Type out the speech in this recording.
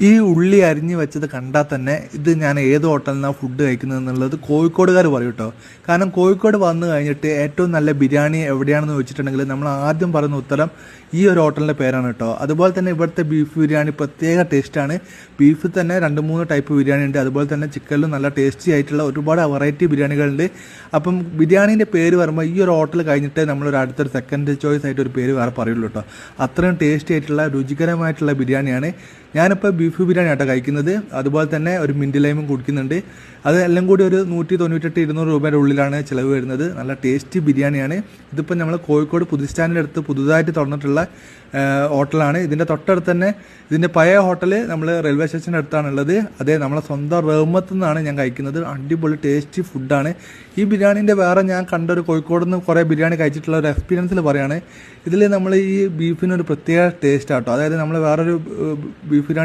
ഈ ഉള്ളി അരിഞ്ഞ് വെച്ചത് കണ്ടാൽ തന്നെ ഇത് ഞാൻ ഏത് ഹോട്ടലിൽ നിന്നാണ് ഫുഡ് കഴിക്കുന്നത് എന്നുള്ളത് കോഴിക്കോടുകാർ പറയും കേട്ടോ. കാരണം കോഴിക്കോട് വന്നു കഴിഞ്ഞിട്ട് ഏറ്റവും നല്ല ബിരിയാണി എവിടെയാണെന്ന് ചോദിച്ചിട്ടുണ്ടെങ്കിൽ നമ്മൾ ആദ്യം പറയുന്ന ഉത്തരം ഈ ഒരു ഹോട്ടലിൻ്റെ പേരാണ് കേട്ടോ. അതുപോലെ തന്നെ ഇവിടുത്തെ ബീഫ് ബിരിയാണി പ്രത്യേക ടേസ്റ്റാണ്. ബീഫിൽ തന്നെ 2-3 ടൈപ്പ് ബിരിയാണി ഉണ്ട്. അതുപോലെ തന്നെ ചിക്കനിലും നല്ല ടേസ്റ്റി ആയിട്ടുള്ള ഒരുപാട് വെറൈറ്റി ബിരിയാണികളുണ്ട്. അപ്പം ബിരിയാണീൻ്റെ പേര് പറയുമ്പോൾ ഈ ഒരു ഹോട്ടൽ കഴിഞ്ഞിട്ട് നമ്മളൊരു അടുത്തൊരു സെക്കൻഡ് ചോയ്സ് ആയിട്ട് ഒരു പേര് വേറെ പറയുള്ളൂ കേട്ടോ. അത്രയും ടേസ്റ്റി ആയിട്ടുള്ള രുചികരമായിട്ടുള്ള ബിരിയാണിയാണ്. ഞാനിപ്പോൾ ബീഫ് ബിരിയാണി ആട്ടോ കഴിക്കുന്നത്. അതുപോലെ തന്നെ ഒരു മിൻറ്റ് ലൈമും കുടിക്കുന്നുണ്ട്. അത് എല്ലാം കൂടി ഒരു 198-200 രൂപയുടെ ഉള്ളിലാണ് ചിലവ് വരുന്നത്. നല്ല ടേസ്റ്റി ബിരിയാണിയാണ്. ഇതിപ്പോൾ നമ്മൾ കോഴിക്കോട് പുതുസ്റ്റാൻഡിൻ്റെ അടുത്ത് പുതുതായിട്ട് തുറന്നിട്ടുള്ള ഹോട്ടലാണ്. ഇതിൻ്റെ തൊട്ടടുത്ത് തന്നെ ഇതിൻ്റെ പഴയ ഹോട്ടൽ നമ്മൾ റെയിൽവേ സ്റ്റേഷൻ്റെ അടുത്താണുള്ളത്. അതേ നമ്മളെ സ്വന്തം റഹ്മത്ത് നിന്നാണ് ഞാൻ കഴിക്കുന്നത്. അടിപൊളി ടേസ്റ്റി ഫുഡാണ്. ഈ ബിരിയാണീൻ്റെ വേറെ ഞാൻ കണ്ടൊരു കോഴിക്കോട് നിന്ന് കുറേ ബിരിയാണി കഴിച്ചിട്ടുള്ള ഒരു എക്സ്പീരിയൻസിൽ പറയുകയാണ്. ഇതിൽ നമ്മൾ ഈ ബീഫിനൊരു പ്രത്യേക ടേസ്റ്റ് ആട്ടോ. അതായത് നമ്മൾ വേറൊരു ബീഫ് ബിരിയാണി